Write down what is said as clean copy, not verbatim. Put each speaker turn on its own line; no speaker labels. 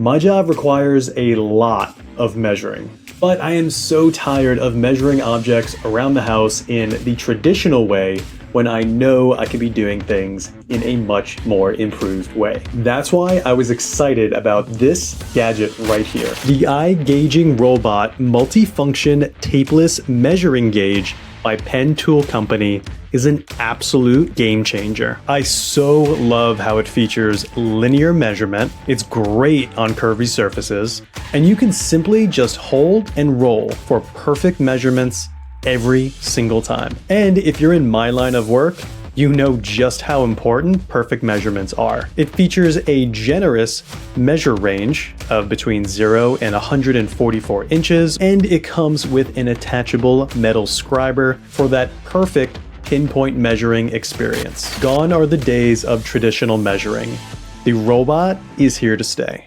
My job requires a lot of measuring, but I am so tired of measuring objects around the house in the traditional way when I know I could be doing things in a much more improved way. That's why I was excited about this gadget right here. The iGaging Rollbot multifunction tapeless measuring gauge by Pen Tool Company is an absolute game changer. I so love how it features linear measurement, it's great on curvy surfaces, and you can simply just hold and roll for perfect measurements every single time. And if you're in my line of work, you know just how important perfect measurements are. It features a generous measure range of between 0 and 144 inches, and it comes with an attachable metal scriber for that perfect pinpoint measuring experience. Gone are the days of traditional measuring. The Rollbot is here to stay.